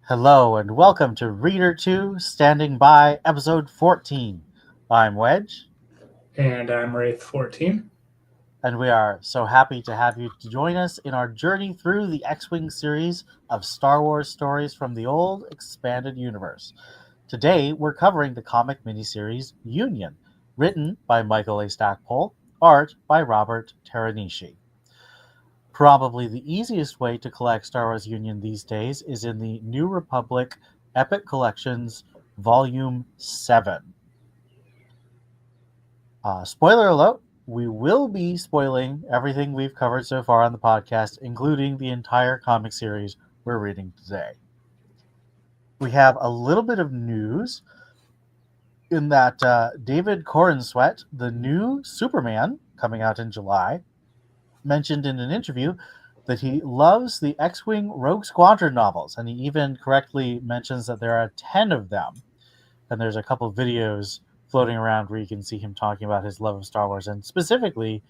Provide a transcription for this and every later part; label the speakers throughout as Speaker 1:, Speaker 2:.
Speaker 1: Hello and welcome to Reader 2 Standing By, Episode 14. I'm Wedge,
Speaker 2: And I'm Wraith 14.
Speaker 1: and we are so happy to have you to join us in our journey through the X-Wing series of Star Wars stories from the old expanded universe. Today, we're covering the comic miniseries Union, written by Michael A. Stackpole, art by Robert Teranishi. Probably the easiest way to collect Star Wars Union these days is in the New Republic Epic Collections Volume 7. Spoiler alert, we will be spoiling everything we've covered so far on the podcast, including the entire comic series we're reading today. We have a little bit of news in that David Corenswet, the new Superman, coming out in July, mentioned in an interview that he loves the X-Wing Rogue Squadron novels, and he even correctly mentions that there are 10 of them. And there's a couple of videos floating around where you can see him talking about his love of Star Wars and specifically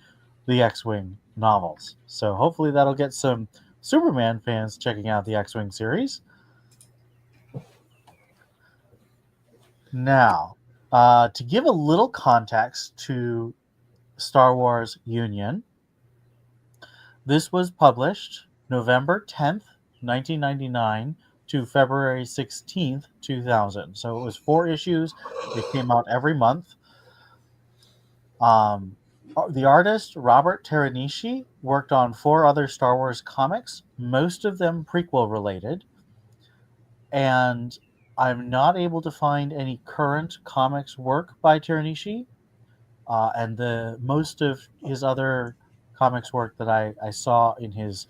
Speaker 1: the X-Wing novels. So hopefully that'll get some Superman fans checking out the X-Wing series. Now, to give a little context to Star Wars Union, this was published November 10th, 1999 to February 16th, 2000. So it was 4 issues. They came out every month. The artist, Robert Teranishi, worked on 4 other Star Wars comics, most of them prequel related. And I'm not able to find any current comics work by Teranishi. And the most of his other comics work that I saw in his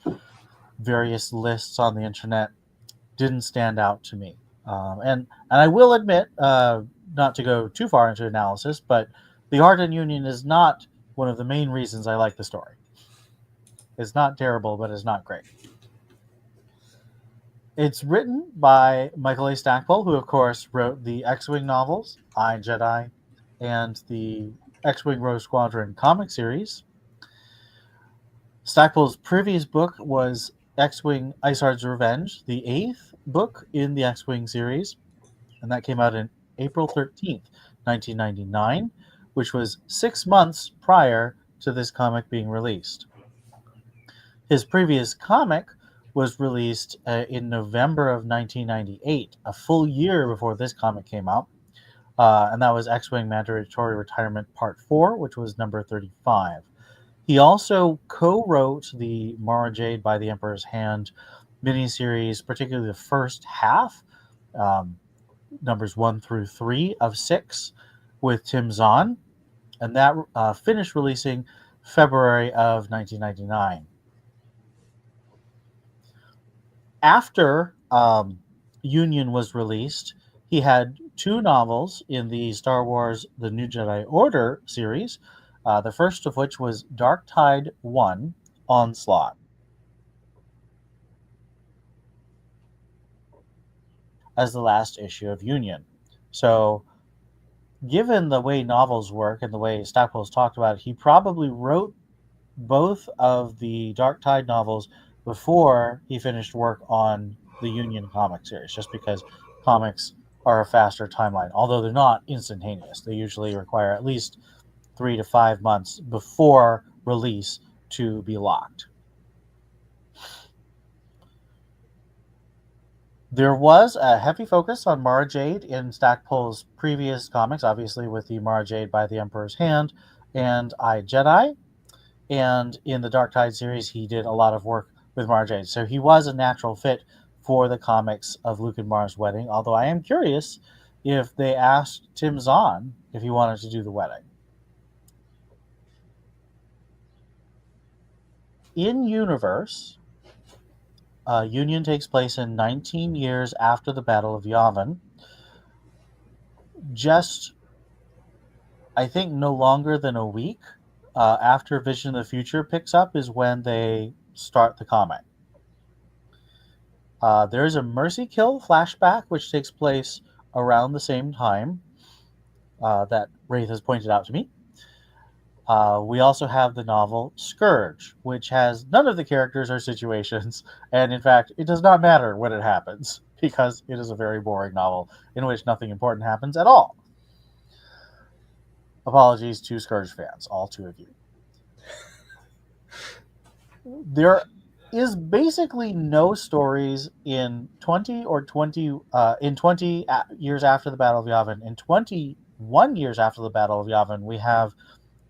Speaker 1: various lists on the internet didn't stand out to me. And I will admit, not to go too far into analysis, but the art in Union is not one of the main reasons I like the story. It's not terrible, but it's not great. It's written by Michael A. Stackpole, who of course wrote the X-Wing novels, I, Jedi, and the X-Wing Rogue Squadron comic series. Stackpole's previous book was X-Wing Iceheart's Revenge, the 8th book in the X-Wing series, and that came out in April 13th, 1999, which was 6 months prior to this comic being released. His previous comic was released in November of 1998, a full year before this comic came out, and that was X-Wing Mandatory Retirement Part 4, which was number 35. He also co-wrote the Mara Jade by the Emperor's Hand miniseries, particularly the first half, numbers 1 through 3 of 6, with Tim Zahn, and that finished releasing February of 1999. After Union was released, he had 2 novels in the Star Wars The New Jedi Order series, the first of which was Dark Tide 1, Onslaught. As the last issue of Union. So, given the way novels work and the way Stackpole's talked about it, he probably wrote both of the Dark Tide novels before he finished work on the Union comic series, just because comics are a faster timeline, although they're not instantaneous. They usually require at least 3 to 5 months before release to be locked. There was a heavy focus on Mara Jade in Stackpole's previous comics, obviously with the Mara Jade by the Emperor's Hand and I, Jedi. And in the Dark Tide series, he did a lot of work with Mara Jade. So he was a natural fit for the comics of Luke and Mara's wedding, although I am curious if they asked Tim Zahn if he wanted to do the wedding. In universe, Union takes place in 19 years after the Battle of Yavin. Just, I think, no longer than a week after Vision of the Future picks up is when they start the comic. There is a Mercy Kill flashback which takes place around the same time that Wraith has pointed out to me. We also have the novel Scourge, which has none of the characters or situations, and in fact, it does not matter when it happens because it is a very boring novel in which nothing important happens at all. Apologies to Scourge fans, all two of you. There is basically no stories in 20 years after the Battle of Yavin. In 21 years after the Battle of Yavin, we have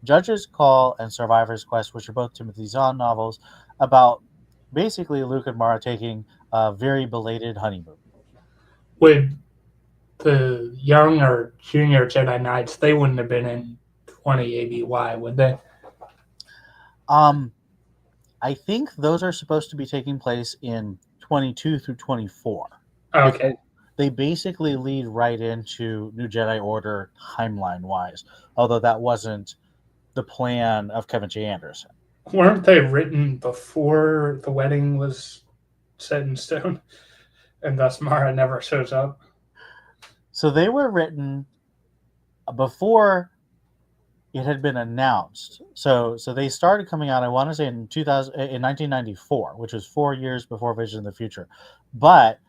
Speaker 1: Judge's Call and Survivor's Quest, which are both Timothy Zahn novels about basically Luke and Mara taking a very belated honeymoon.
Speaker 2: Would the young or junior Jedi Knights, they wouldn't have been in 20 ABY, would they?
Speaker 1: I think those are supposed to be taking place in 22 through 24.
Speaker 2: Okay.
Speaker 1: They basically lead right into New Jedi Order timeline wise, although that wasn't the plan of Kevin J. Anderson.
Speaker 2: Weren't they written before the wedding was set in stone? And thus Mara never shows up?
Speaker 1: So they were written before it had been announced. So they started coming out, I want to say in 1994, which was 4 years before Vision of the Future. But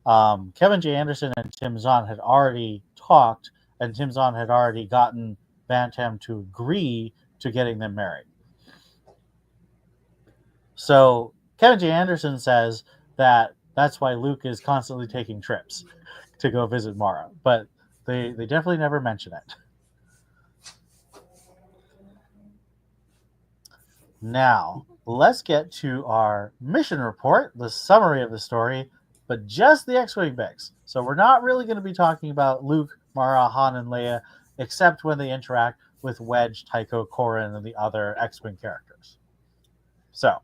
Speaker 1: Kevin J. Anderson and Tim Zahn had already talked, and Tim Zahn had already gotten Bantam to agree to getting them married. So Kevin J. Anderson says that that's why Luke is constantly taking trips to go visit Mara, but they definitely never mention it. Now, let's get to our mission report, the summary of the story, but just the X-Wing mix. So we're not really going to be talking about Luke, Mara, Han, and Leia, except when they interact with Wedge, Tycho, Corran, and the other X-Wing characters. So,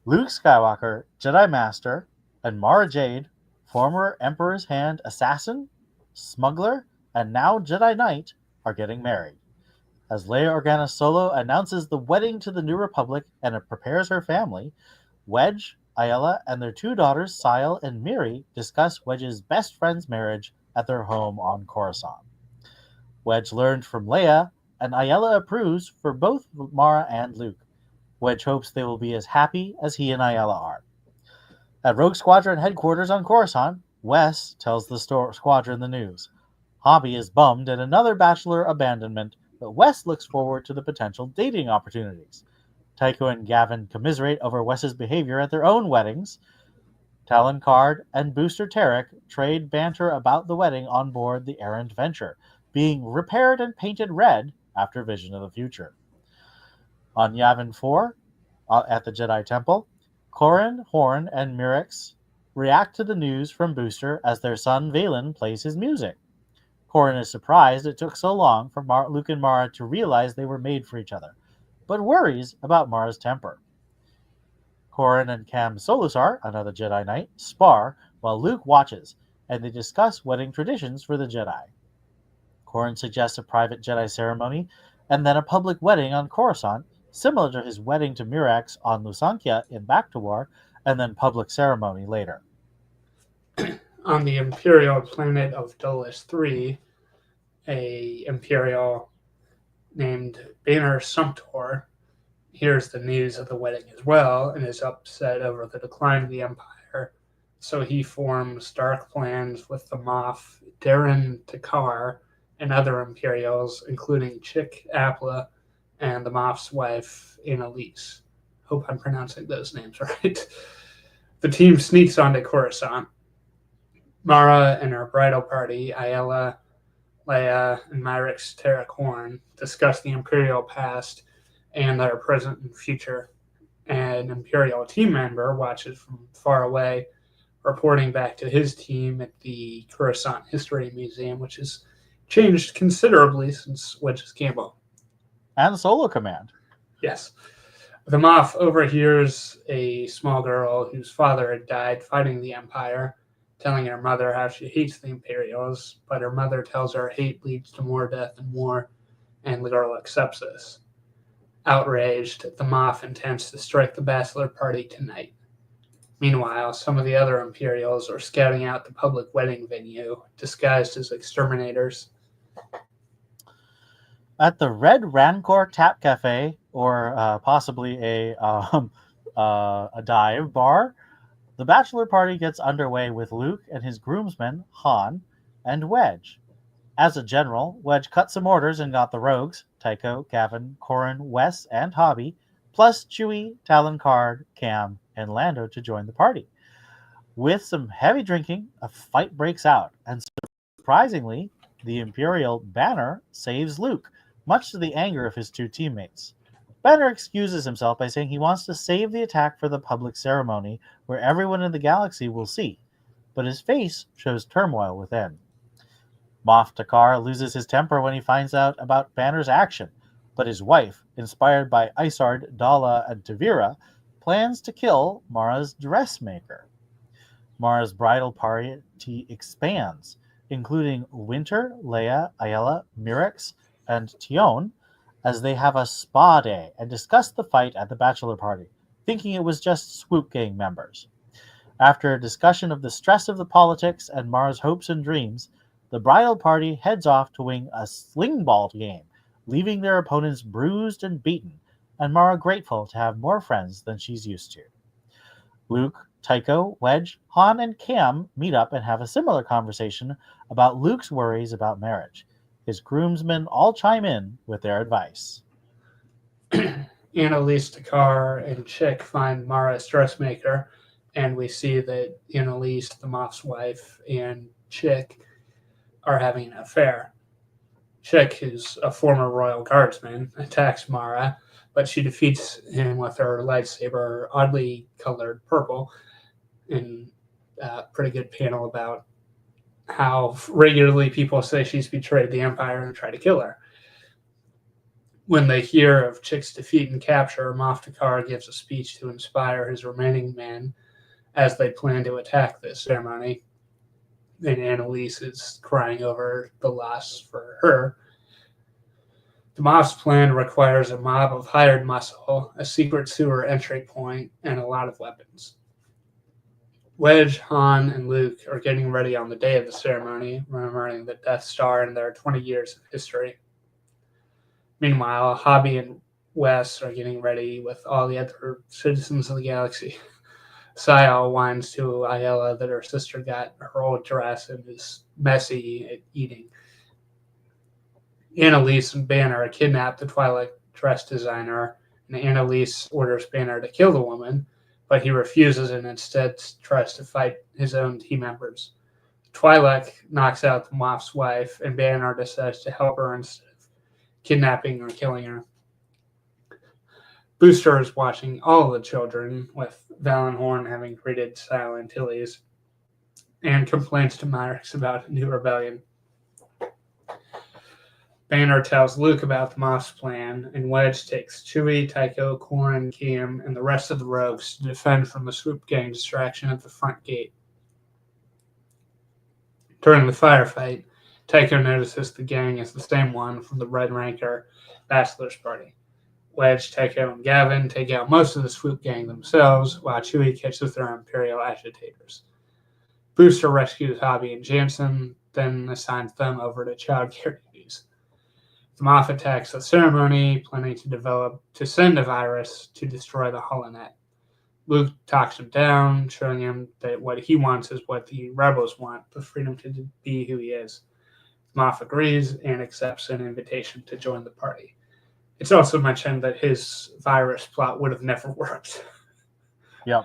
Speaker 1: Luke Skywalker, Jedi Master, and Mara Jade, former Emperor's Hand assassin, smuggler, and now Jedi Knight, are getting married. As Leia Organa Solo announces the wedding to the New Republic and it prepares her family, Wedge, Ayala, and their two daughters, Sile and Miri, discuss Wedge's best friend's marriage at their home on Coruscant. Wedge learned from Leia, and Ayala approves for both Mara and Luke. Wedge hopes they will be as happy as he and Ayala are. At Rogue Squadron headquarters on Coruscant, Wes tells the squadron the news. Hobby is bummed at another bachelor abandonment, but Wes looks forward to the potential dating opportunities. Tycho and Gavin commiserate over Wes's behavior at their own weddings. Talon Card and Booster Tarek trade banter about the wedding on board the errant Venture, being repaired and painted red after Vision of the Future. On Yavin 4, at the Jedi Temple, Corran, Horn, and Mirix react to the news from Booster as their son Valen plays his music. Corran is surprised it took so long for Luke and Mara to realize they were made for each other, but worries about Mara's temper. Corran and Cam Solusar, another Jedi Knight, spar while Luke watches, and they discuss wedding traditions for the Jedi. Corran suggests a private Jedi ceremony and then a public wedding on Coruscant, similar to his wedding to Mirax on Lusankya in Back to War, and then public ceremony later.
Speaker 2: On the Imperial planet of Dulles 3, a Imperial named Banner Sumptor hears the news of the wedding as well and is upset over the decline of the Empire. So he forms dark plans with the Moff Darren Takar and other Imperials, including Chick Apla and the Moff's wife, Annalise. Hope I'm pronouncing those names right. The team sneaks onto Coruscant. Mara and her bridal party, Ayala, Leia, and Myrix Tarek Horn, discuss the Imperial past and their present and future. An Imperial team member watches from far away, reporting back to his team at the Coruscant History Museum, which has changed considerably since Wedge's Campbell.
Speaker 1: And Solo Command.
Speaker 2: Yes. The Moff overhears a small girl whose father had died fighting the Empire, telling her mother how she hates the Imperials, but her mother tells her hate leads to more death and war, and the girl accepts this. Outraged, the Moff intends to strike the bachelor party tonight. Meanwhile, some of the other Imperials are scouting out the public wedding venue, disguised as exterminators.
Speaker 1: At the Red Rancor Tap Cafe, or possibly a dive bar, the bachelor party gets underway with Luke and his groomsmen, Han and Wedge. As a general, Wedge cut some orders and got the rogues, Tycho, Gavin, Corrin, Wes, and Hobby, plus Chewie, Talon Card, Cam, and Lando to join the party. With some heavy drinking, a fight breaks out, and surprisingly, the Imperial Banner saves Luke, much to the anger of his two teammates. Banner excuses himself by saying he wants to save the attack for the public ceremony where everyone in the galaxy will see, but his face shows turmoil within. Moff Takar loses his temper when he finds out about Banner's action, but his wife, inspired by Isard, Dala, and Tavira, plans to kill Mara's dressmaker. Mara's bridal party expands, including Winter, Leia, Ayala, Mirix, and Tion, as they have a spa day and discuss the fight at the bachelor party, thinking it was just Swoop Gang members. After a discussion of the stress of the politics and Mara's hopes and dreams, the bridal party heads off to win a sling ball game, leaving their opponents bruised and beaten, and Mara grateful to have more friends than she's used to. Luke, Tycho, Wedge, Han, and Cam meet up and have a similar conversation about Luke's worries about marriage. His groomsmen all chime in with their advice.
Speaker 2: Annalise, Takar, and Chick find Mara's dressmaker, and we see that Annalise, the Moff's wife, and Chick are having an affair. Chick, who's a former royal guardsman, attacks Mara, but she defeats him with her lightsaber, oddly colored purple, in a pretty good panel about how regularly people say she's betrayed the Empire and try to kill her. When they hear of Chick's defeat and capture, Moff Takar gives a speech to inspire his remaining men as they plan to attack this ceremony. And Annalise is crying over the loss for her. The Moff's plan requires a mob of hired muscle, a secret sewer entry point, and a lot of weapons. Wedge, Han, and Luke are getting ready on the day of the ceremony, remembering the Death Star and their 20 years of history. Meanwhile, Hobby and Wes are getting ready with all the other citizens of the galaxy. Sayal whines to Ayala that her sister got her old dress and is messy at eating. Annalise and Banner kidnap the Twilight dress designer, and Annalise orders Banner to kill the woman, but he refuses and instead tries to fight his own team members. Twi'lek knocks out the Moff's wife, and Banner decides to help her instead of kidnapping or killing her. Booster is watching all of the children, with Valen Horn having greeted Sayal Antilles, and complains to Myrix about a new rebellion. Banner tells Luke about the Moff's plan, and Wedge takes Chewie, Tycho, Corrin, Cam, and the rest of the rogues to defend from the Swoop Gang distraction at the front gate. During the firefight, Tycho notices the gang is the same one from the Red Rancor Bachelor's Party. Wedge, Tycho, and Gavin take out most of the Swoop Gang themselves, while Chewie catches their Imperial agitators. Booster rescues Hobby and Jansen, then assigns them over to child care duties. The Moff attacks the ceremony, planning to send a virus to destroy the holonet. Luke talks him down, showing him that what he wants is what the rebels want, the freedom to be who he is. Moff agrees and accepts an invitation to join the party. It's also mentioned that his virus plot would have never worked.
Speaker 1: Yep.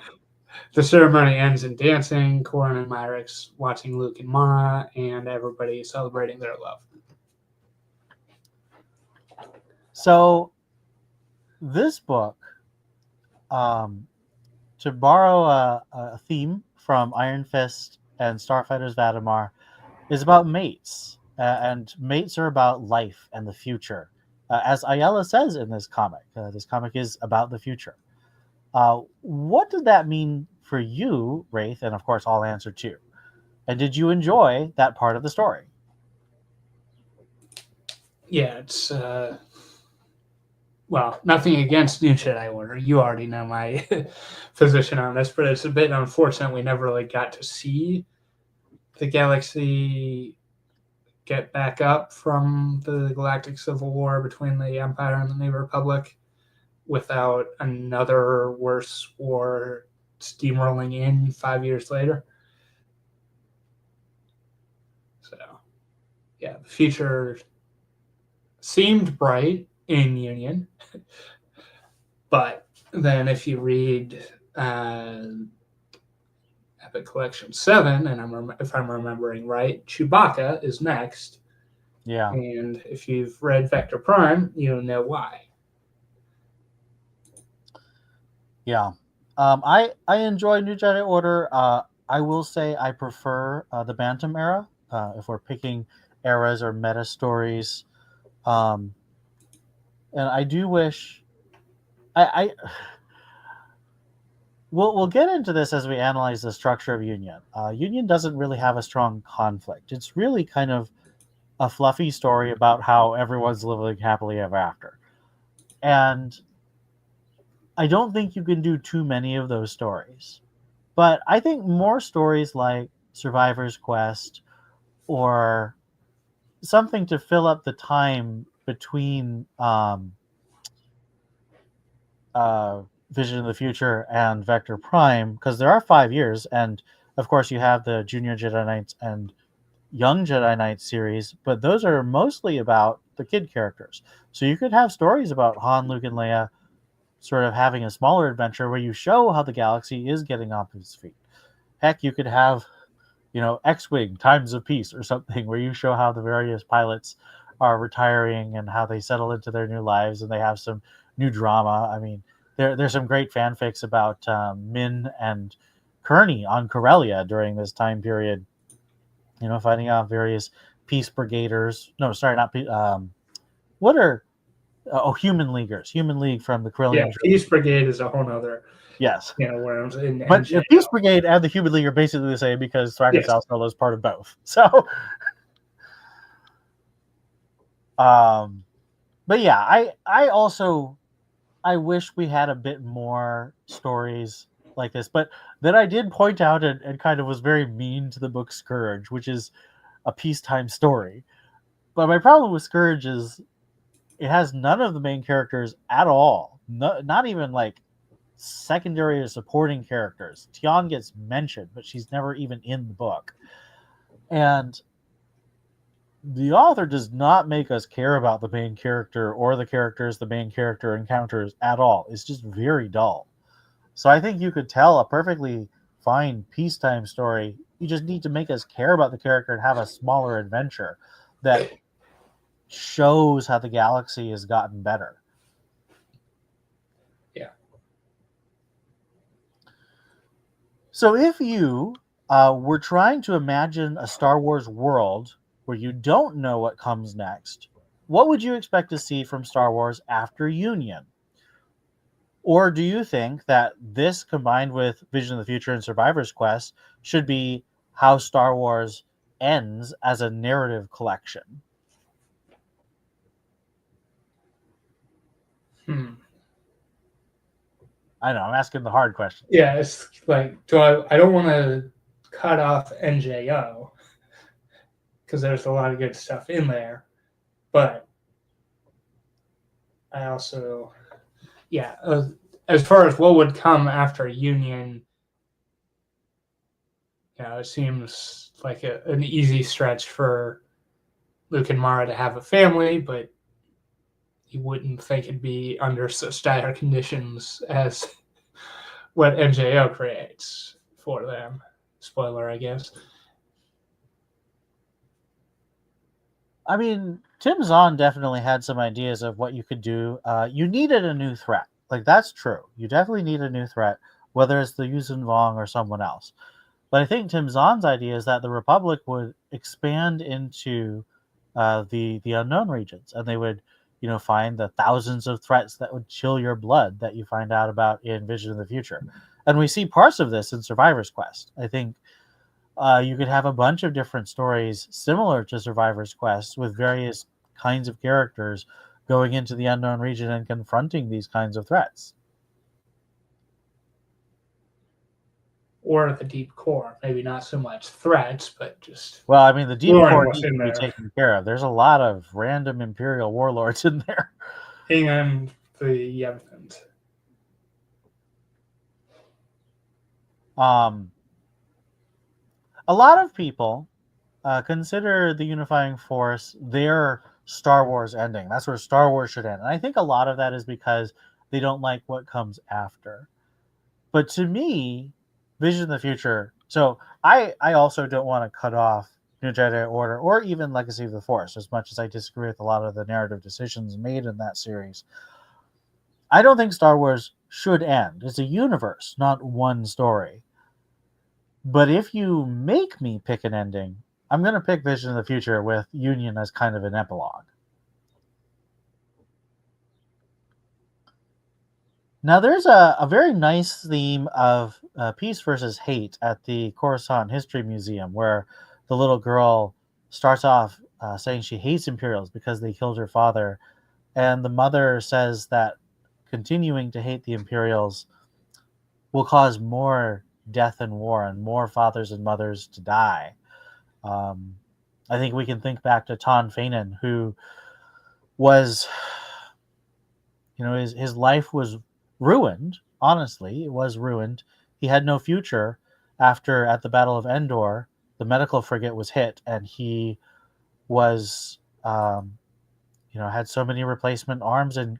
Speaker 2: The ceremony ends in dancing, Corrin and Myrix watching Luke and Mara, and everybody celebrating their love.
Speaker 1: So, this book, to borrow a theme from Iron Fist and Starfighter's Vatamar, is about mates. And mates are about life and the future. As Ayala says in this comic is about the future. What did that mean for you, Wraith? And of course, I'll answer too. And did you enjoy that part of the story?
Speaker 2: Yeah, it's well, nothing against New Jedi Order. You already know my position on this, but it's a bit unfortunate we never really got to see the galaxy get back up from the Galactic Civil War between the Empire and the New Republic without another worse war steamrolling in 5 years later. So, yeah, the future seemed bright in Union, but then if you read Epic Collection 7, and if I'm remembering right, Chewbacca is next.
Speaker 1: Yeah.
Speaker 2: And if you've read Vector Prime, you know why.
Speaker 1: Yeah. I enjoy New Jedi Order. I will say I prefer the Bantam era. If we're picking eras or meta stories, and I do wish I we'll get into this as we analyze the structure of Union. Union doesn't really have a strong conflict. It's really kind of a fluffy story about how everyone's living happily ever after, and I don't think you can do too many of those stories. But I think more stories like Survivor's Quest or something to fill up the time between Vision of the Future and Vector Prime, because there are 5 years, and of course you have the Junior Jedi Knights and Young Jedi Knights series, but those are mostly about the kid characters. So you could have stories about Han, Luke, and Leia sort of having a smaller adventure where you show how the galaxy is getting off its feet. Heck, you could have, X-Wing Times of Peace or something where you show how the various pilots are retiring and how they settle into their new lives and they have some new drama. I mean, there's some great fanfics about Min and Kearney on Corellia during this time period. Finding out various Peace Brigaders. No, sorry, not Peace. What are Human Leaguers? Human League from the Corellian.
Speaker 2: Yeah, Peace Brigade is a whole other.
Speaker 1: Yes.
Speaker 2: Worms in
Speaker 1: But the Peace Brigade and the Human League are basically the same because Thraken South Solo is part of both. So, but yeah, I also wish we had a bit more stories like this. But then I did point out and kind of was very mean to the book Scourge, which is a peacetime story. But my problem with Scourge is it has none of the main characters at all. Not even like secondary or supporting characters. Tian gets mentioned, but she's never even in the book. And the author does not make us care about the main character or the characters the main character encounters at all. It's just very dull. So I think you could tell a perfectly fine peacetime story. You just need to make us care about the character and have a smaller adventure that shows how the galaxy has gotten better.
Speaker 2: Yeah.
Speaker 1: So if you were trying to imagine a Star Wars world where you don't know what comes next, what would you expect to see from Star Wars after Union? Or do you think that this, combined with Vision of the Future and Survivor's Quest, should be how Star Wars ends as a narrative collection? I know, I'm asking the hard question.
Speaker 2: Yeah, it's like, I don't want to cut off NJO because there's a lot of good stuff in there, but I also, as far as what would come after Union, it seems like an easy stretch for Luke and Mara to have a family, but you wouldn't think it'd be under such dire conditions as what NJO creates for them. Spoiler, I guess.
Speaker 1: I mean, Tim Zahn definitely had some ideas of what you could do. You needed a new threat. Like, that's true. You definitely need a new threat, whether it's the Yuuzhan Vong or someone else. But I think Tim Zahn's idea is that the Republic would expand into the unknown regions, and they would, find the thousands of threats that would chill your blood that you find out about in Vision of the Future. And we see parts of this in Survivor's Quest. I think you could have a bunch of different stories similar to Survivor's Quest with various kinds of characters going into the unknown region and confronting these kinds of threats.
Speaker 2: or the deep core. Maybe not so much threats, but just
Speaker 1: Well, I mean, the deep
Speaker 2: exploring
Speaker 1: core
Speaker 2: what's
Speaker 1: needs
Speaker 2: in
Speaker 1: to be
Speaker 2: there.
Speaker 1: taken care of. There's a lot of random Imperial warlords in there.
Speaker 2: And the Yevons.
Speaker 1: Um, a lot of people consider the unifying force their Star Wars ending. That's where Star Wars should end. And I think a lot of that is because they don't like what comes after. But to me, Vision of the Future. So I also don't want to cut off New Jedi Order or even Legacy of the Force, as much as I disagree with a lot of the narrative decisions made in that series. I don't think Star Wars should end. It's a universe, not one story. But if you make me pick an ending, I'm going to pick Vision of the Future with Union as kind of an epilogue. Now, there's a very nice theme of peace versus hate at the Coruscant History Museum, where the little girl starts off saying she hates Imperials because they killed her father. And the mother says that continuing to hate the Imperials will cause more death and war and more fathers and mothers to die. Um, I think we can think back to Ton Fanon, who was, his life was ruined. Honestly, it was ruined. He had no future after, at the Battle of Endor, the medical frigate was hit, and he was, had so many replacement arms, and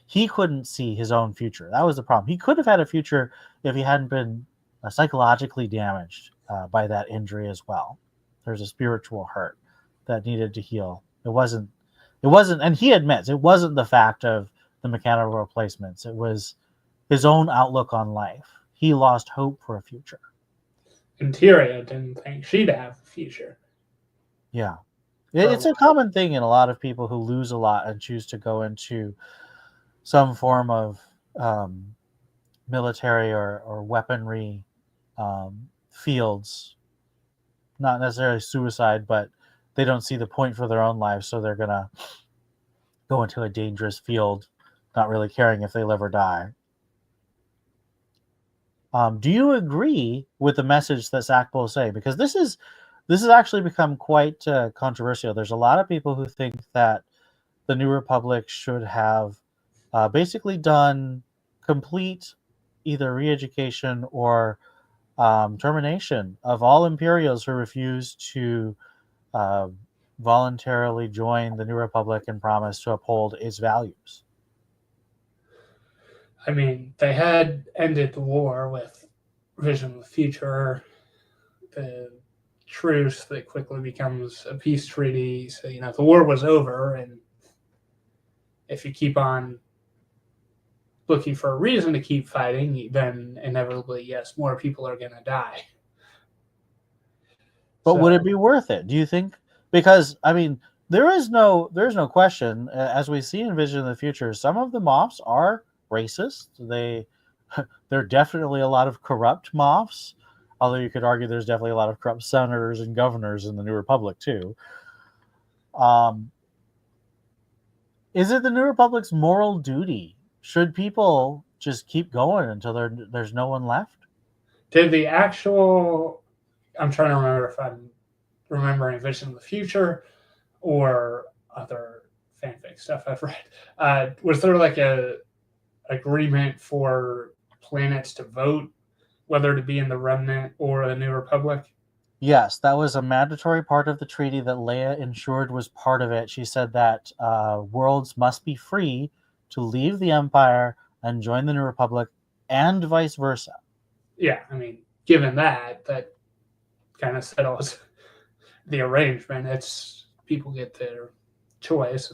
Speaker 1: he couldn't see his own future. That was the problem. He could have had a future if he hadn't been psychologically damaged by that injury as well. There's a spiritual hurt that needed to heal. It wasn't, and he admits it wasn't the fact of the mechanical replacements. It was his own outlook on life. He lost hope for a future.
Speaker 2: And Tyria didn't think she'd have a future.
Speaker 1: Yeah.
Speaker 2: For a
Speaker 1: It's a
Speaker 2: while.
Speaker 1: common thing in a lot of people who lose a lot and choose to go into some form of military or weaponry fields. Not necessarily suicide, but they don't see the point for their own lives, so they're going to go into a dangerous field, not really caring if they live or die. Do you agree with the message that Stackpole say? Because this has actually become quite controversial. There's a lot of people who think that the New Republic should have basically done complete either re-education or termination of all Imperials who refuse to uh, voluntarily join the New Republic and promise to uphold its values.
Speaker 2: I mean, they had ended the war with Vision of the Future, the truce that quickly becomes a peace treaty. So, the war was over, and if you keep on looking for a reason to keep fighting, then inevitably, yes, more people are going to die.
Speaker 1: But would
Speaker 2: So,
Speaker 1: it be worth it? Do you think? Because I mean, there's no question. As we see in Vision of the Future, some of the Moffs are racist. There are definitely a lot of corrupt Moffs. Although you could argue there's definitely a lot of corrupt senators and governors in the New Republic too. Um, is it the New Republic's moral duty? Should people just keep going until there's no one left?
Speaker 2: did the actual. I'm trying to remember if I'm remembering Vision of the Future or other fanfic stuff I've read. Was there like a agreement for planets to vote whether to be in the Remnant or the New Republic?
Speaker 1: Yes, that was a mandatory part of the treaty that Leia ensured was part of it. She said that worlds must be free to leave the Empire and join the New Republic, and vice versa.
Speaker 2: Yeah, I mean, given that kind of settles the arrangement. It's people get their choice,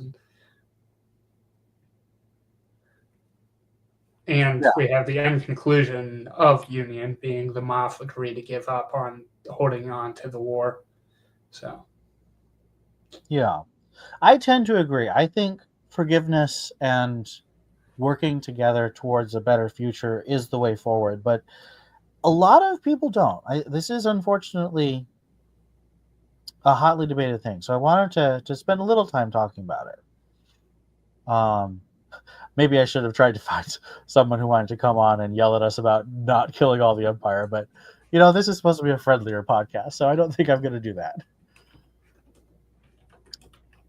Speaker 2: and
Speaker 1: Yeah.
Speaker 2: we have the end conclusion of Union being the Moff agree to give up on holding on to the war. So
Speaker 1: Yeah. I tend to agree. I think forgiveness and working together towards a better future is the way forward, but a lot of people don't. This is unfortunately a hotly debated thing. So I wanted to spend a little time talking about it. Maybe I should have tried to find someone who wanted to come on and yell at us about not killing all the Empire, but This is supposed to be a friendlier podcast, so I don't think I'm going to do that.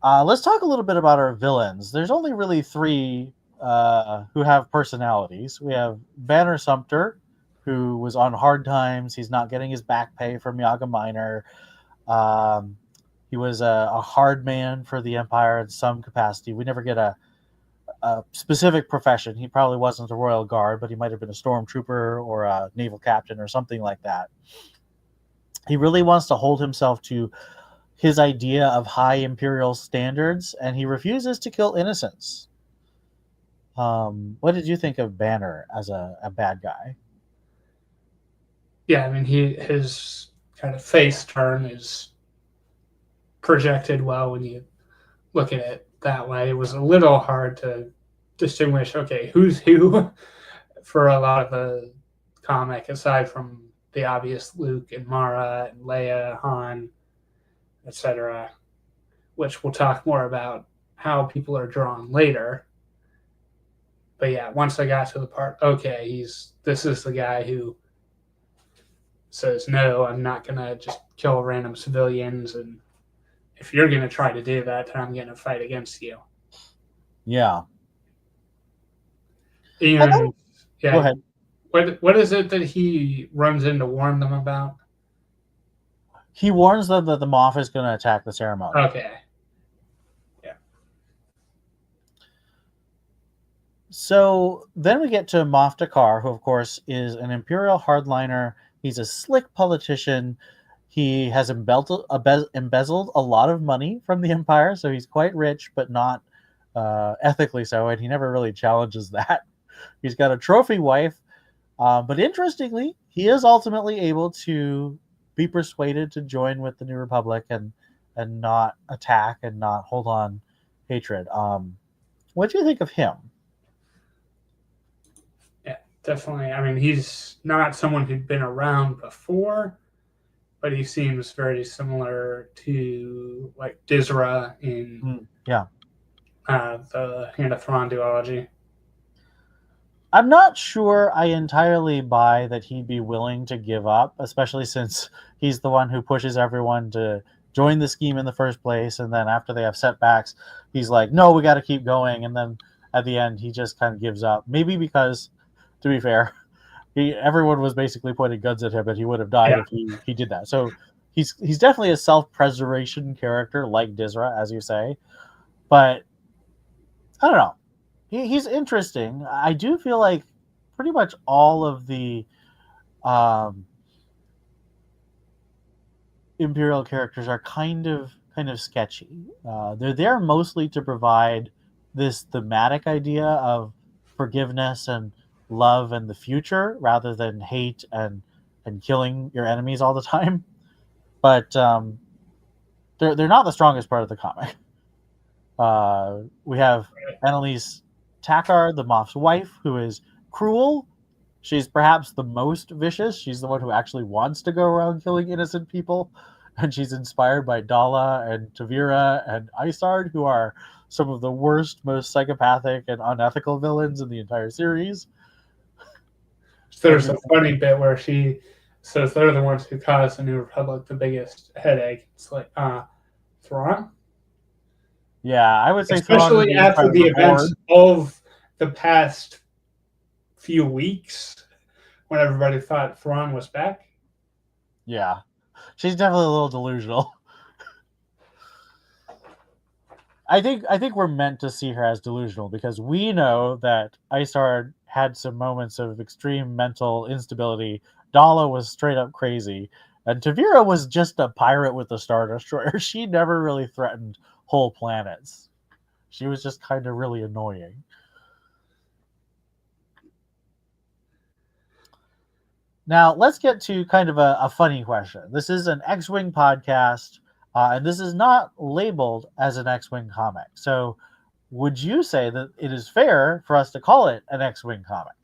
Speaker 1: Let's talk a little bit about our villains. There's only really three who have personalities. We have Banner Sumter, who was on hard times. He's not getting his back pay from Yaga Minor. Um, he was a hard man for the Empire in some capacity. We never get a specific profession. He probably wasn't a Royal Guard, but he might have been a stormtrooper or a naval captain or something like that. He really wants to hold himself to his idea of high imperial standards, and he refuses to kill innocents. What did you think of Banner as a bad guy?
Speaker 2: Yeah, I mean, his kind of face turn is projected well when you look at it that way. It was a little hard to distinguish, okay, who's who for a lot of the comic, aside from the obvious Luke and Mara and Leia, Han, etc., which we'll talk more about how people are drawn later. But yeah, once I got to the part, okay, this is the guy who says, no, I'm not going to just kill random civilians. And if you're going to try to do that, then I'm going to fight against you.
Speaker 1: Yeah.
Speaker 2: And yeah,
Speaker 1: go ahead.
Speaker 2: What is it that he runs in to warn them about?
Speaker 1: He warns them that the Moff is going to attack the ceremony.
Speaker 2: Okay. Yeah.
Speaker 1: So then we get to Moff Dakar, who, of course, is an Imperial hardliner. He's a slick politician. He has embezzled a lot of money from the Empire, so he's quite rich, but not ethically so, and he never really challenges that. He's got a trophy wife, but interestingly, he is ultimately able to be persuaded to join with the New Republic and not attack and not hold on hatred. What do you think of him?
Speaker 2: Yeah, definitely. I mean, he's not someone who'd been around before, but he seems very similar to like Dizra in the Hand of Thrawn duology.
Speaker 1: I'm not sure I entirely buy that he'd be willing to give up, especially since he's the one who pushes everyone to join the scheme in the first place. And then after they have setbacks, he's like, no, we got to keep going. And then at the end, he just kind of gives up. Maybe because, to be fair, everyone was basically pointing guns at him and he would have died if he did that. So he's definitely a self-preservation character like Dizra, as you say. But I don't know. He's interesting. I do feel like pretty much all of the Imperial characters are kind of sketchy. They're there mostly to provide this thematic idea of forgiveness and love and the future, rather than hate and killing your enemies all the time. But they're not the strongest part of the comic. We have Annalise Takar, the Moff's wife, who is cruel. She's perhaps the most vicious. She's the one who actually wants to go around killing innocent people. And she's inspired by Dala and Tavira and Isard, who are some of the worst, most psychopathic and unethical villains in the entire series.
Speaker 2: So there's a funny bit where she says they're the ones who caused the New Republic the biggest headache. It's like, Thrawn?
Speaker 1: Yeah, I would say
Speaker 2: especially after the events of the past few weeks, when everybody thought Thrawn was back.
Speaker 1: Yeah, she's definitely a little delusional. I think we're meant to see her as delusional because we know that Isard had some moments of extreme mental instability. Dala was straight up crazy, and Tavira was just a pirate with a Star Destroyer. She never really threatened whole planets. She was just kind of really annoying. Now, let's get to kind of a funny question. This is an X-Wing podcast, and this is not labeled as an X-Wing comic. So, would you say that it is fair for us to call it an X-Wing comic?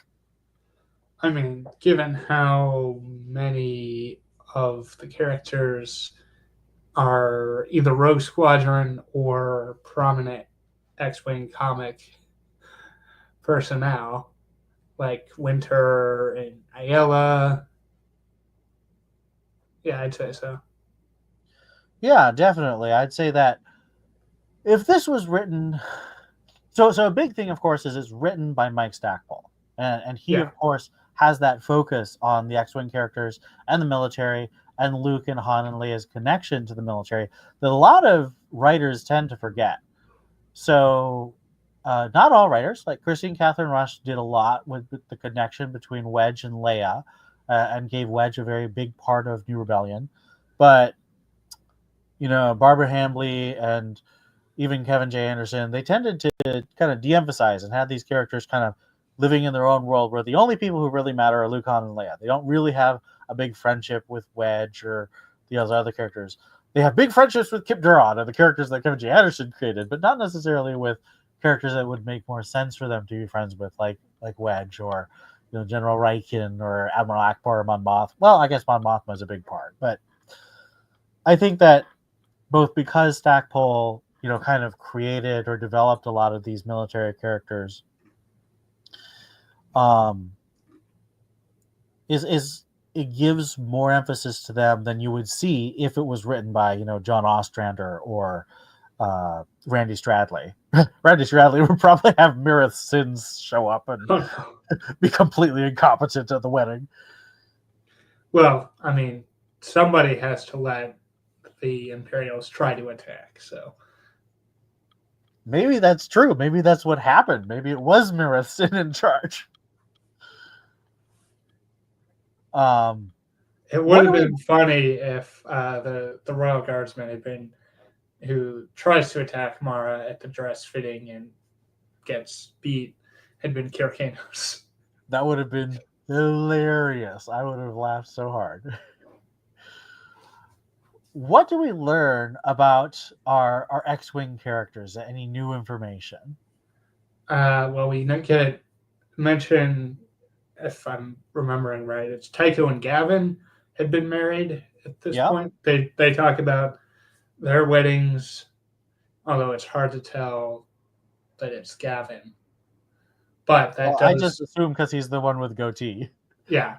Speaker 2: I mean, given how many of the characters are either Rogue Squadron or prominent X-Wing comic personnel, like Winter and Ayala, Yeah, I'd say so.
Speaker 1: Yeah, definitely. I'd say that if this was written, so a big thing, of course, is it's written by Mike Stackpole, and he,
Speaker 2: Yeah.
Speaker 1: of course, has that focus on the X-wing characters and the military, and Luke and Han and Leia's connection to the military that a lot of writers tend to forget. So, not all writers, like Christine Catherine Rush, did a lot with the connection between Wedge and Leia, and gave Wedge a very big part of New Rebellion. But Barbara Hambly and even Kevin J. Anderson, they tended to kind of de-emphasize and have these characters kind of living in their own world, where the only people who really matter are Luke, Han, and Leia. They don't really have a big friendship with Wedge or the other characters. They have big friendships with Kip Duron and the characters that Kevin J. Anderson created, but not necessarily with characters that would make more sense for them to be friends with, like Wedge or General Rieekan or Admiral Akbar or Mon Moth. Well, I guess Mon Mothma was a big part, but I think that both because Stackpole, kind of created or developed a lot of these military characters, um, is it gives more emphasis to them than you would see if it was written by John Ostrander or Randy Stradley. Randy Stradley would probably have Mirith Sins show up and
Speaker 2: Oh, no.
Speaker 1: be completely incompetent at the wedding.
Speaker 2: Well, I mean, somebody has to let the Imperials try to attack. So
Speaker 1: Maybe that's true. Maybe that's what happened. Maybe it was Mirith Sin in charge. Um,
Speaker 2: it would
Speaker 1: what do
Speaker 2: have
Speaker 1: we?
Speaker 2: been funny if the Royal Guardsman had been who tries to attack Mara at the dress fitting and gets beat had been Kyrkanos.
Speaker 1: That would have been hilarious. I would have laughed so hard. What do we learn about our X-wing characters? Any new information?
Speaker 2: Well, we get mention, if I'm remembering right, it's Tycho and Gavin had been married at this
Speaker 1: Yep.
Speaker 2: point. They talk about their weddings, although it's hard to tell that it's Gavin. But that
Speaker 1: Well, I just
Speaker 2: does,
Speaker 1: assume because he's the one with goatee.
Speaker 2: yeah,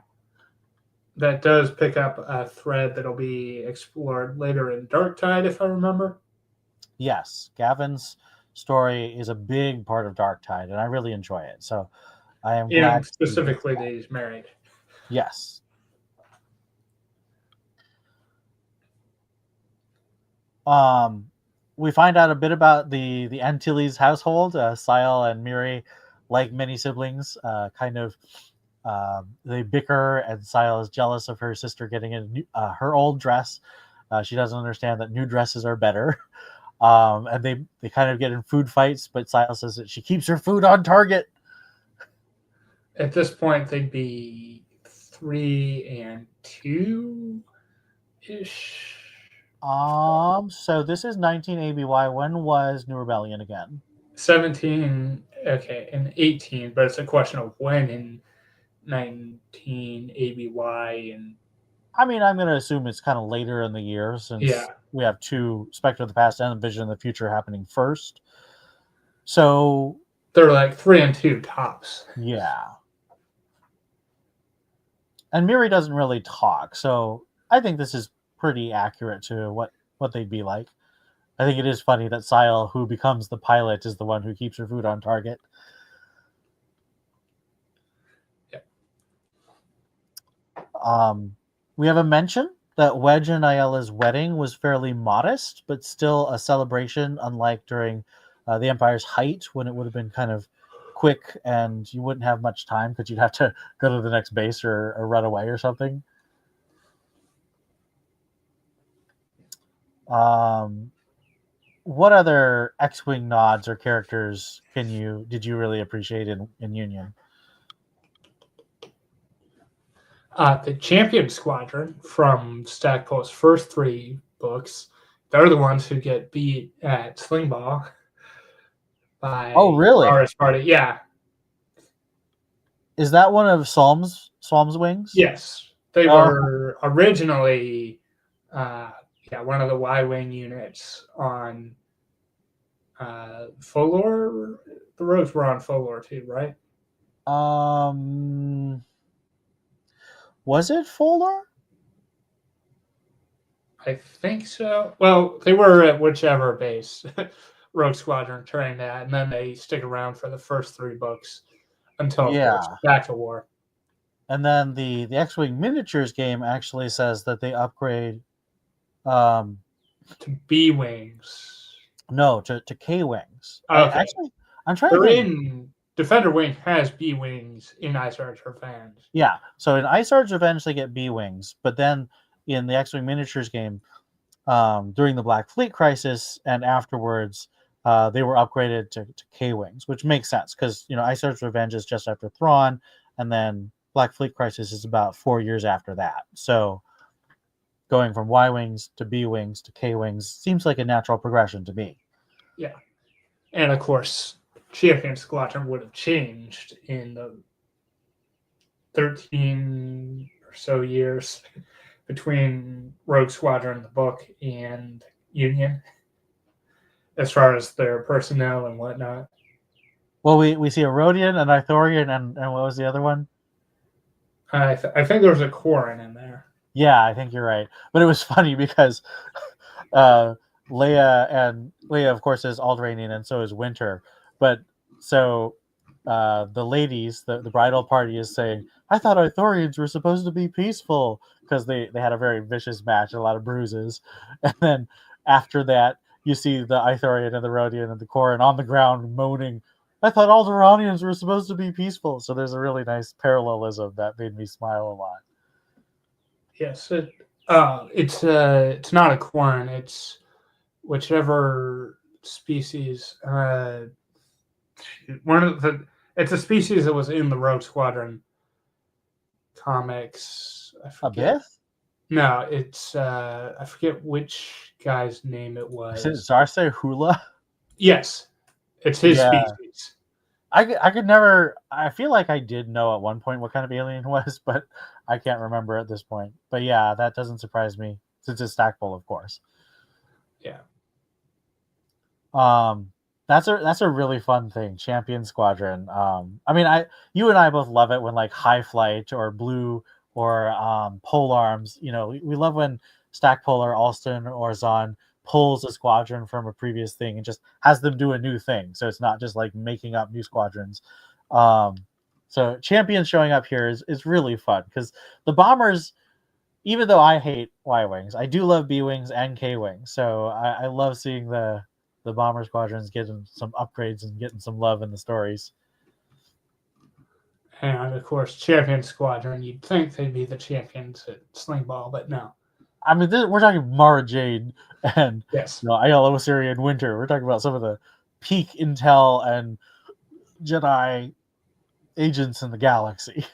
Speaker 2: that does pick up a thread that'll be explored later in Dark Tide, if I remember.
Speaker 1: Yes, Gavin's story is a big part of Dark Tide, and I really enjoy it. So I am glad
Speaker 2: And
Speaker 1: to see him.
Speaker 2: specifically that he's married.
Speaker 1: Yes. Um, we find out a bit about the Antilles household. Sile and Miri, like many siblings, kind of they bicker, and Sile is jealous of her sister getting her old dress. She doesn't understand that new dresses are better. And they kind of get in food fights, but Sile says that she keeps her food on target.
Speaker 2: At this point, they'd be 3 and 2 ish.
Speaker 1: So this is 19 ABY. When was New Rebellion again?
Speaker 2: 17, okay, and 18, but it's a question of when in 19 ABY and
Speaker 1: I mean, I'm going to assume it's kind of later in the year, since
Speaker 2: yeah,
Speaker 1: we have two Spectre of the Past and Vision of the Future happening first. So,
Speaker 2: they're like 3 and 2 tops.
Speaker 1: yeah. And Miri doesn't really talk, so I think this is pretty accurate to what they'd be like. I think it is funny that Sile, who becomes the pilot, is the one who keeps her food on target.
Speaker 2: Yep.
Speaker 1: We have a mention that Wedge and Ayala's wedding was fairly modest, but still a celebration, unlike during the Empire's height, when it would have been kind of quick and you wouldn't have much time because you'd have to go to the next base or run away or something. What other X-wing nods or characters did you really appreciate in Union?
Speaker 2: The Champion Squadron from Stackpole's first 3 books, they're the ones who get beat at Slingball by
Speaker 1: Oh, really?
Speaker 2: Rara's party. Yeah.
Speaker 1: Is that one of Psalm's wings?
Speaker 2: Yes. They
Speaker 1: Oh,
Speaker 2: were originally one of the Y Wing units on Folor. The roads were on Folor too, right?
Speaker 1: was it Fuller?
Speaker 2: I think so. Well, they were at whichever base Rogue Squadron trained at, and then they stick around for the first 3 books until, of course,
Speaker 1: Yeah.
Speaker 2: back to war.
Speaker 1: And then the X-Wing miniatures game actually says that they upgrade um
Speaker 2: To B Wings.
Speaker 1: no to K Wings. I
Speaker 2: Okay.
Speaker 1: actually I'm trying to
Speaker 2: They're
Speaker 1: think.
Speaker 2: in Defender Wing has B Wings in Ice Arch Revenge.
Speaker 1: Yeah. So in Ice Arch Revenge they get B Wings, but then in the X-Wing miniatures game, during the Black Fleet crisis and afterwards, they were upgraded to K Wings, which makes sense because Ice Arch Revenge is just after Thrawn, and then Black Fleet crisis is about 4 years after that. So going from Y Wings to B Wings to K Wings seems like a natural progression to me.
Speaker 2: Yeah. And of course, Champion Squadron would have changed in the 13 or so years between Rogue Squadron, the book, and Union, as far as their personnel and whatnot.
Speaker 1: Well, we see a Rhodian, an Ithorian, and what was the other one?
Speaker 2: I think there was a Quarren in there.
Speaker 1: Yeah, I think you're right. But it was funny because Leia, of course, is Alderaanian, and so is Winter. But so the ladies, the bridal party, is saying, "I thought Ithorians were supposed to be peaceful," because they had a very vicious match, a lot of bruises, and then after that, you see the Ithorian and the Rhodian and the Quarren on the ground moaning. I thought Alderaanians were supposed to be peaceful. So there's a really nice parallelism that made me smile a lot.
Speaker 2: Yes, it's not a Quarren. It's whichever species. One of the it's a species that was in the Rogue Squadron comics. I forget.
Speaker 1: Abith?
Speaker 2: No, it's I forget which guy's name it
Speaker 1: Is it
Speaker 2: was.
Speaker 1: Zarse Hula?
Speaker 2: Yes, it's his
Speaker 1: Yeah.
Speaker 2: species.
Speaker 1: I could never. I feel like I did know at one point what kind of alien it was, but I can't remember at this point. But yeah, that doesn't surprise me since it's Stackpole, of course.
Speaker 2: Yeah.
Speaker 1: That's a really fun thing, Champion Squadron. I mean, you and I both love it when like High Flight or Blue or Pole Arms. We love when Stackpole or Alston or Zahn pulls a squadron from a previous thing and just has them do a new thing. So it's not just like making up new squadrons. So Champions showing up here is really fun because the bombers, even though I hate Y Wings, I do love B Wings and K Wings. So I love seeing the bomber squadrons getting some upgrades and getting some love in the stories.
Speaker 2: And of course, Champion Squadron. You'd think they'd be the champions at Sling Ball, but no.
Speaker 1: I mean, we're talking Mara Jade and
Speaker 2: Yes,
Speaker 1: Ayala Osiri and Winter. We're talking about some of the peak intel and Jedi agents in the galaxy.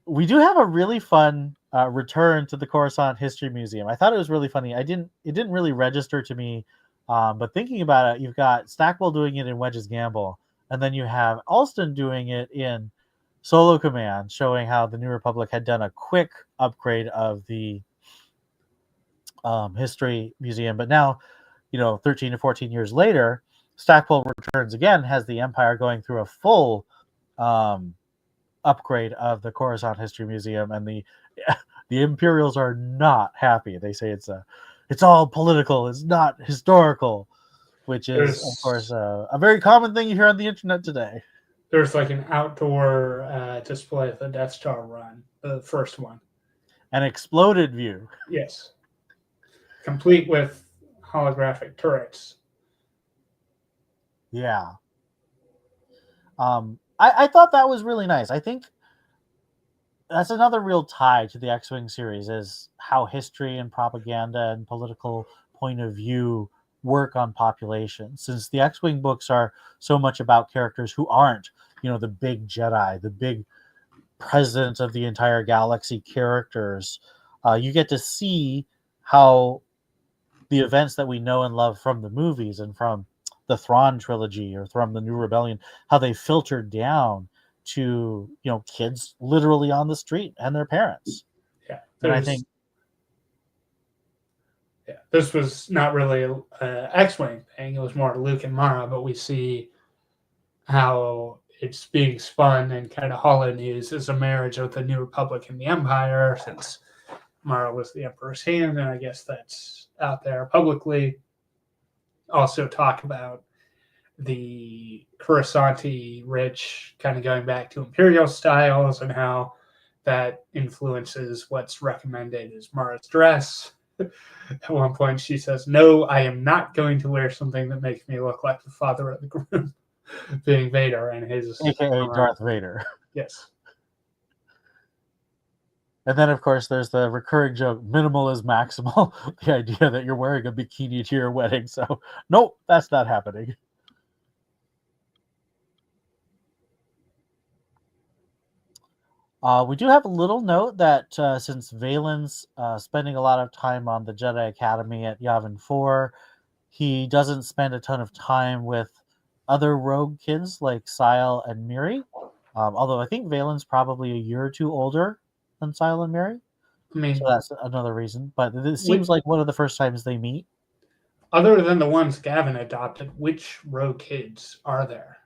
Speaker 1: We do have a really fun return to the Coruscant History Museum. I thought it was really funny. It didn't really register to me, but thinking about it, you've got Stackpole doing it in Wedge's Gamble, and then you have Alston doing it in Solo Command, showing how the New Republic had done a quick upgrade of the History Museum. But now, 13 to 14 years later, Stackpole returns again, has the Empire going through a full upgrade of the Coruscant History Museum, and the Imperials are not happy. They say it's all political, it's not historical, which is, of course, a very common thing you hear on the internet today.
Speaker 2: There's like an outdoor display of the Death Star run, the first one.
Speaker 1: An exploded view.
Speaker 2: Yes. Complete with holographic turrets.
Speaker 1: Yeah. I thought that was really nice. I think that's another real tie to the X-Wing series is how history and propaganda and political point of view work on population. Since the X-Wing books are so much about characters who aren't, the big Jedi, the big president of the entire galaxy characters, you get to see how the events that we know and love from the movies and from the Thrawn trilogy or from the New Rebellion, how they filtered down to kids literally on the street and their parents.
Speaker 2: Yeah,
Speaker 1: and I think
Speaker 2: this was not really a X-Wing thing. It was more Luke and Mara, but we see how it's being spun and kind of hollow news as a marriage of the New Republic and the Empire, since Mara was the Emperor's hand, and I guess that's out there publicly. Also talk about the Coruscanti rich kind of going back to Imperial styles and how that influences what's recommended as Mara's dress. At one point, she says, "No, I am not going to wear something that makes me look like the father of the groom," being Vader and his
Speaker 1: AKA Darth Vader.
Speaker 2: Yes.
Speaker 1: And then, of course, there's the recurring joke, minimal is maximal. The idea that you're wearing a bikini to your wedding. So, nope, that's not happening. We do have a little note that since Valen's spending a lot of time on the Jedi Academy at Yavin 4, he doesn't spend a ton of time with other rogue kids like Sile and Miri. Although I think Valen's probably a year or two older than Sile and Miri.
Speaker 2: I mean,
Speaker 1: So that's another reason. But it seems like one of the first times they meet.
Speaker 2: Other than the ones Gavin adopted, which rogue kids are there?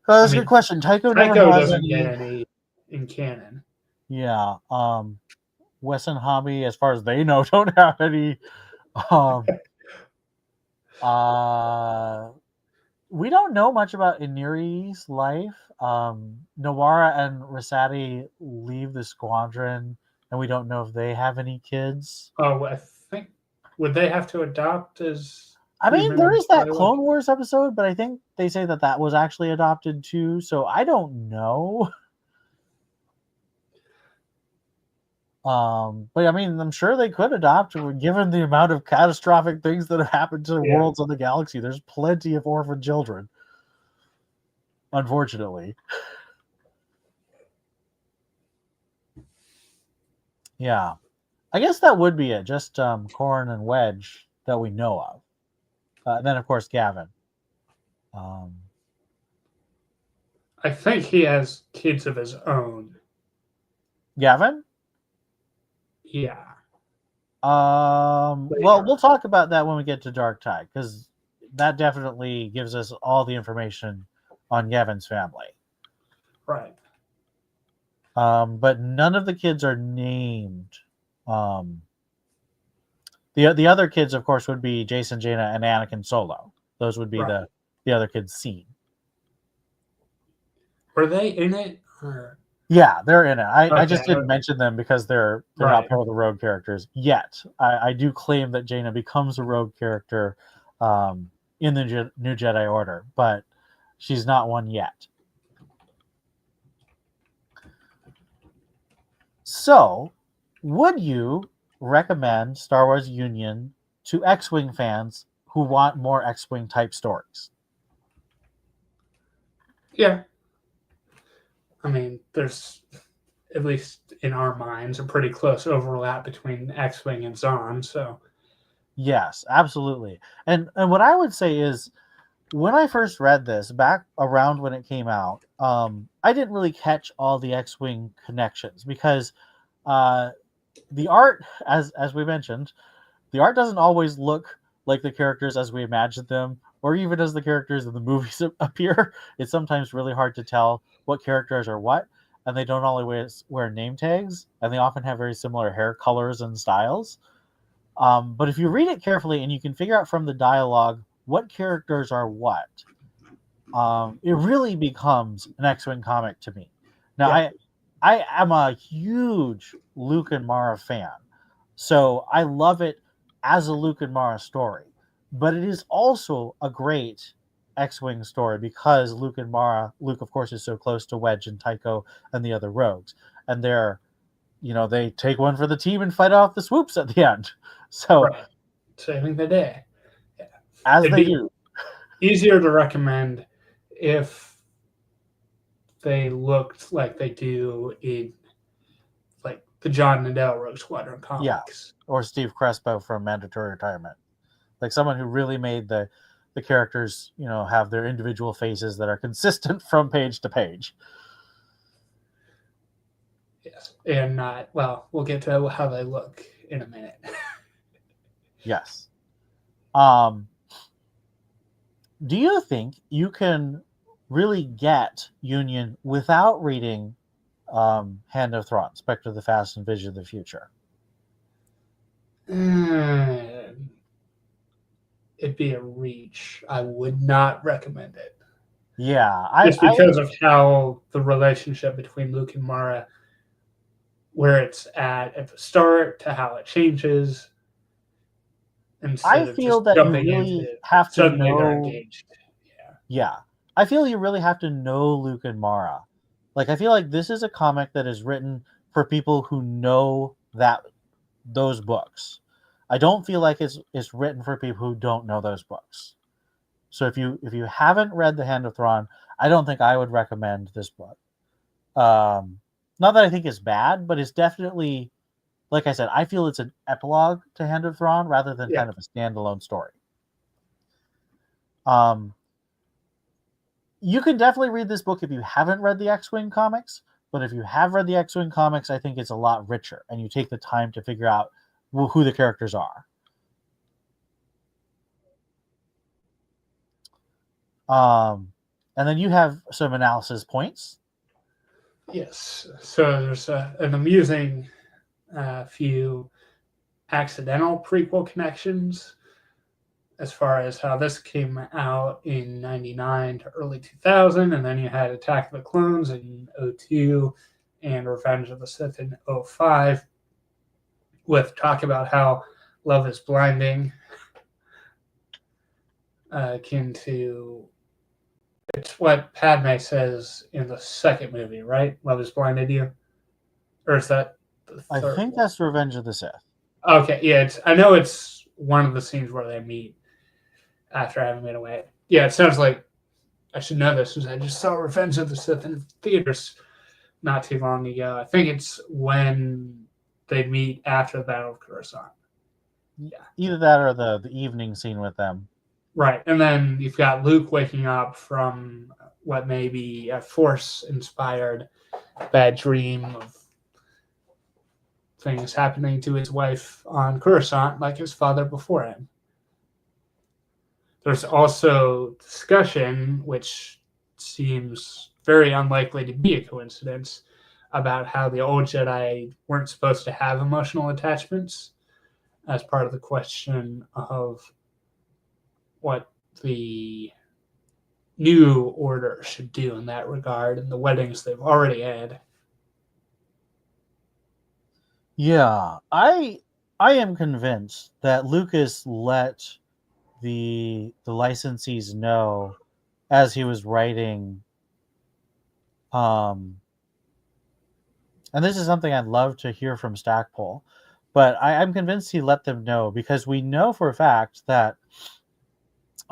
Speaker 1: That's a good question. Tycho never
Speaker 2: Tycho
Speaker 1: has
Speaker 2: doesn't
Speaker 1: any.
Speaker 2: get any in canon.
Speaker 1: Yeah. Wes and Hobby, as far as they know, don't have any. We don't know much about Iniri's life. Nawara and Rasati leave the squadron, and we don't know if they have any kids.
Speaker 2: Oh, I think would they have to adopt as?
Speaker 1: I mean, there is that Clone Wars episode, but I think they say that was actually adopted too. So I don't know. But I mean, I'm sure they could adopt, given the amount of catastrophic things that have happened to the worlds of the galaxy. There's plenty of orphan children, unfortunately. Yeah, I guess that would be it. Just Corrin and Wedge that we know of. And then, of course, Gavin.
Speaker 2: I think he has kids of his own.
Speaker 1: Gavin?
Speaker 2: Yeah.
Speaker 1: Well, we'll talk about that when we get to Dark Tide, because that definitely gives us all the information on Gavin's family.
Speaker 2: Right.
Speaker 1: But none of the kids are named. The other kids, of course, would be Jason, Jaina, and Anakin Solo. Those would be the other kids seen.
Speaker 2: Were they in it? Or?
Speaker 1: Yeah, they're in it. I just didn't mention them because they're not part of the rogue characters yet. I do claim that Jaina becomes a rogue character in the new Jedi Order, but she's not one yet. So, would you recommend Star Wars Union to X-Wing fans who want more X-Wing type stories?
Speaker 2: Yeah. I mean, there's, at least in our minds, a pretty close overlap between X-Wing and Zahn, so...
Speaker 1: Yes, absolutely. And what I would say is, when I first read this, back around when it came out, I didn't really catch all the X-Wing connections, because the art, as we mentioned, the art doesn't always look like the characters as we imagined them, or even as the characters in the movies appear. It's sometimes really hard to tell what characters are what, and they don't always wear name tags, and they often have very similar hair colors and styles. But if you read it carefully and you can figure out from the dialogue what characters are what, it really becomes an X-Wing comic to me. Now, I am a huge Luke and Mara fan, so I love it as a Luke and Mara story. But it is also a great X-Wing story because Luke, of course, is so close to Wedge and Tycho and the other rogues. And they take one for the team and fight off the swoops at the end. So,
Speaker 2: saving the day.
Speaker 1: Yeah. As they do.
Speaker 2: Easier to recommend if they looked like they do in like the John Nadell Rogue Squadron comics.
Speaker 1: Yeah. Or Steve Crespo from Mandatory Retirement. Like someone who really made the characters, have their individual faces that are consistent from page to page.
Speaker 2: Yes. And not, we'll get to how they look in a minute.
Speaker 1: Yes. Do you think you can really get Union without reading Hand of Thrawn, Spectre of the Past and Vision of the Future?
Speaker 2: It'd be a reach. I would not recommend it.
Speaker 1: Yeah,
Speaker 2: Just because of how the relationship between Luke and Mara, where it's at the start to how it changes, instead of
Speaker 1: feel
Speaker 2: just
Speaker 1: that you
Speaker 2: jumping
Speaker 1: really
Speaker 2: into
Speaker 1: have to
Speaker 2: suddenly they're
Speaker 1: know.
Speaker 2: engaged.
Speaker 1: Yeah, I feel you really have to know Luke and Mara. Like, I feel like this is a comic that is written for people who know those books. I don't feel like it's written for people who don't know those books. So if you haven't read The Hand of Thrawn, I don't think I would recommend this book. Not that I think it's bad, but it's definitely, like I said, I feel it's an epilogue to Hand of Thrawn rather than kind of a standalone story. You can definitely read this book if you haven't read the X-Wing comics, but if you have read the X-Wing comics, I think it's a lot richer, and you take the time to figure out who the characters are. And then you have some analysis points.
Speaker 2: Yes. So there's an amusing few accidental prequel connections as far as how this came out in 99 to early 2000, and then you had Attack of the Clones in 02 and Revenge of the Sith in 05, with talk about how love is blinding, akin to it's what Padme says in the second movie, right? Love has blinded you, or is that the
Speaker 1: I
Speaker 2: third
Speaker 1: think
Speaker 2: one?
Speaker 1: that's Revenge of the Sith.
Speaker 2: Okay, yeah, I know it's one of the scenes where they meet after having been away. Yeah, it sounds like I should know this since I just saw Revenge of the Sith in theaters not too long ago. I think it's when they meet after the Battle of Coruscant.
Speaker 1: Yeah. Either that or the evening scene with them.
Speaker 2: Right, and then you've got Luke waking up from what may be a Force-inspired bad dream of things happening to his wife on Coruscant, like his father before him. There's also discussion, which seems very unlikely to be a coincidence, about how the old Jedi weren't supposed to have emotional attachments as part of the question of what the new order should do in that regard and the weddings they've already had.
Speaker 1: Yeah, I am convinced that Lucas let the licensees know as he was writing, and this is something I'd love to hear from Stackpole, but I'm convinced he let them know because we know for a fact that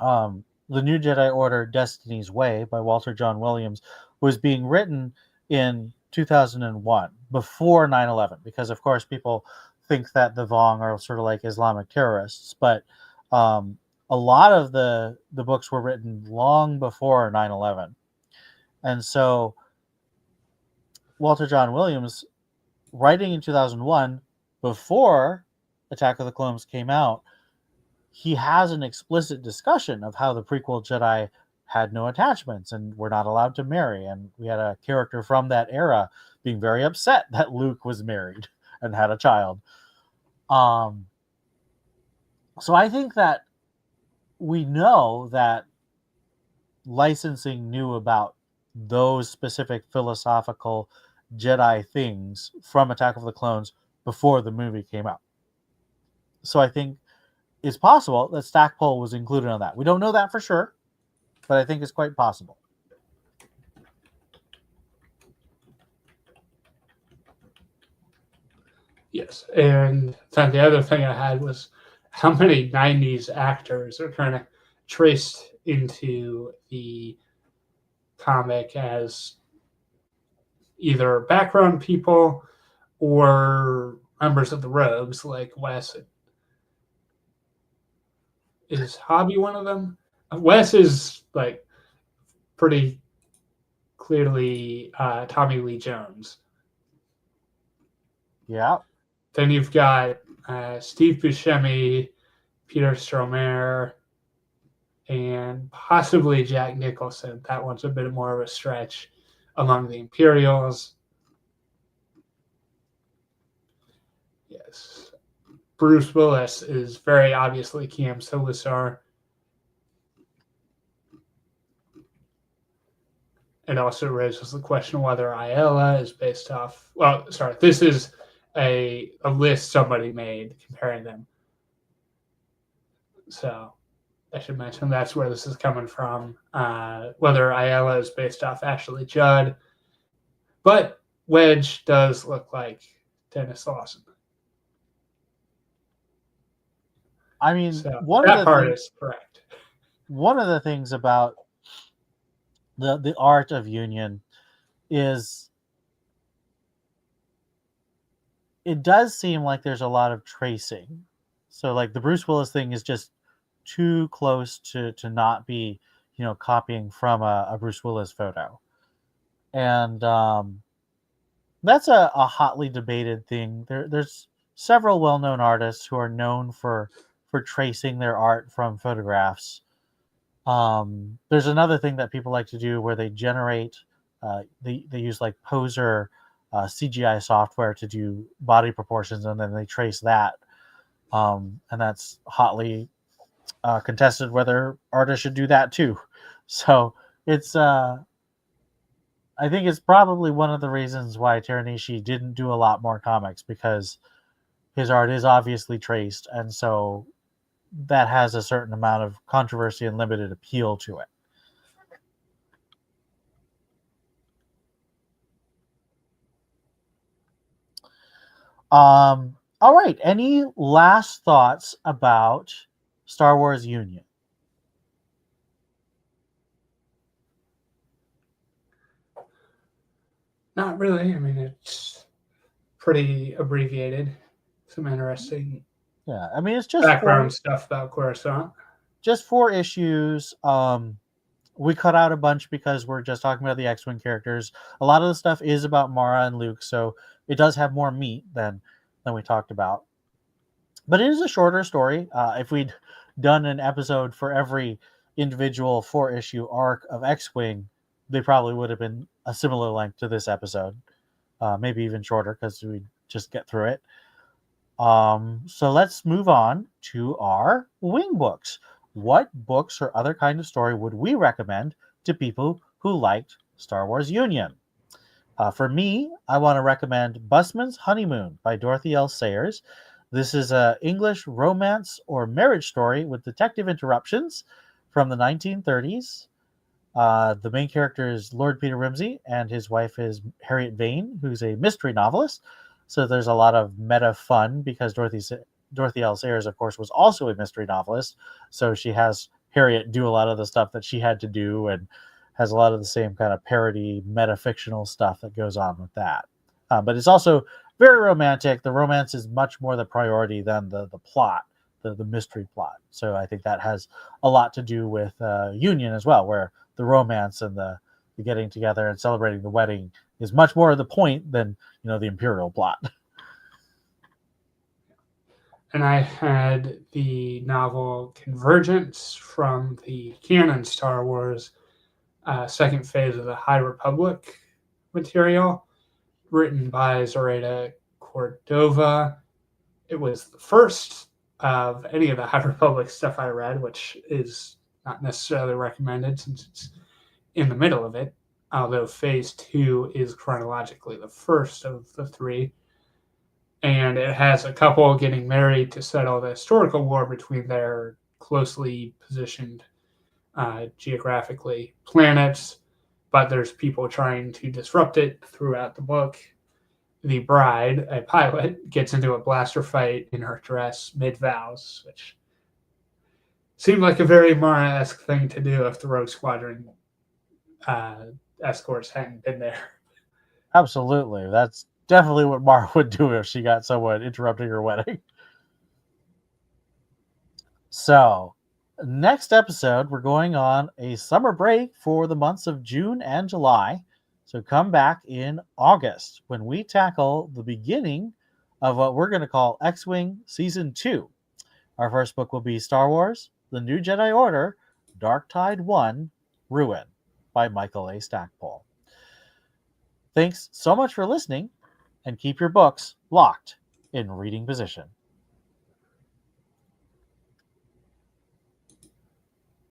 Speaker 1: the New Jedi Order Destiny's Way by Walter John Williams was being written in 2001 before 9/11, because of course people think that the Vong are sort of like Islamic terrorists, but a lot of the books were written long before 9/11. And so Walter John Williams, writing in 2001 before Attack of the Clones came out, he has an explicit discussion of how the prequel Jedi had no attachments and were not allowed to marry. And we had a character from that era being very upset that Luke was married and had a child. So I think that we know that licensing knew about those specific philosophical Jedi things from Attack of the Clones before the movie came out. So I think it's possible that Stackpole was included on that. We don't know that for sure, but I think it's quite possible.
Speaker 2: Yes, and then the other thing I had was how many 90s actors are kind of traced into the comic as either background people or members of the Rogues, like Wes. Is Hobby one of them? Wes is like pretty clearly Tommy Lee Jones.
Speaker 1: Yeah.
Speaker 2: Then you've got Steve Buscemi, Peter Stormare, and possibly Jack Nicholson. That one's a bit more of a stretch among the Imperials. this. Bruce Willis is very obviously Cam Solusar. It also raises the question whether Ayala is based off. Well, sorry, this is a list somebody made comparing them. So I should mention that's where this is coming from. Whether Ayala is based off Ashley Judd, but Wedge does look like Dennis Lawson.
Speaker 1: I mean,
Speaker 2: so that part is correct.
Speaker 1: One of the things about the art of Union is it does seem like there's a lot of tracing. So like the Bruce Willis thing is just too close to not be, copying from a Bruce Willis photo. And that's a hotly debated thing. There's several well-known artists who are known for tracing their art from photographs. There's another thing that people like to do where they generate, they use like poser CGI software to do body proportions, and then they trace that. And that's hotly contested whether artists should do that too. So it's, I think it's probably one of the reasons why Teranishi didn't do a lot more comics, because his art is obviously traced, and so that has a certain amount of controversy and limited appeal to it. All right. Any last thoughts about Star Wars Union?
Speaker 2: Not really. I mean, it's pretty abbreviated. Some interesting
Speaker 1: it's just
Speaker 2: background stuff about Coruscant.
Speaker 1: Just 4 issues. We cut out a bunch because we're just talking about the X-Wing characters. A lot of the stuff is about Mara and Luke, so it does have more meat than we talked about. But it is a shorter story. If we'd done an episode for every individual 4-issue arc of X-Wing, they probably would have been a similar length to this episode. Maybe even shorter, because we'd just get through it. So let's move on to our wing books. What books or other kind of story would we recommend to people who liked Star Wars Union? For me, I want to recommend Busman's Honeymoon by Dorothy L. Sayers. This is an English romance or marriage story with detective interruptions from the 1930s. The main character is Lord Peter Wimsey, and his wife is Harriet Vane, who's a mystery novelist. So there's a lot of meta fun because Dorothy L. Sayers, of course, was also a mystery novelist. So she has Harriet do a lot of the stuff that she had to do, and has a lot of the same kind of parody, meta-fictional stuff that goes on with that. But it's also very romantic. The romance is much more the priority than the plot, the mystery plot. So I think that has a lot to do with Union as well, where the romance and the getting together and celebrating the wedding is much more of the point than the Imperial plot.
Speaker 2: And I had the novel Convergence from the canon Star Wars second phase of the High Republic material, written by Zoraida Cordova. It was the first of any of the High Republic stuff I read, which is not necessarily recommended since it's in the middle of it, although phase 2 is chronologically the first of the 3. And it has a couple getting married to settle the historical war between their closely positioned geographically planets, but there's people trying to disrupt it throughout the book. The bride, a pilot, gets into a blaster fight in her dress mid-vows, which seemed like a very Mara-esque thing to do if the Rogue Squadron escorts hadn't been there.
Speaker 1: Absolutely. That's definitely what Mara would do if she got someone interrupting her wedding. So, next episode, we're going on a summer break for the months of June and July. So come back in August when we tackle the beginning of what we're going to call X-Wing Season 2. Our first book will be Star Wars, The New Jedi Order, Dark Tide 1, Ruin by Michael A. Stackpole. Thanks so much for listening, and keep your books locked in reading position.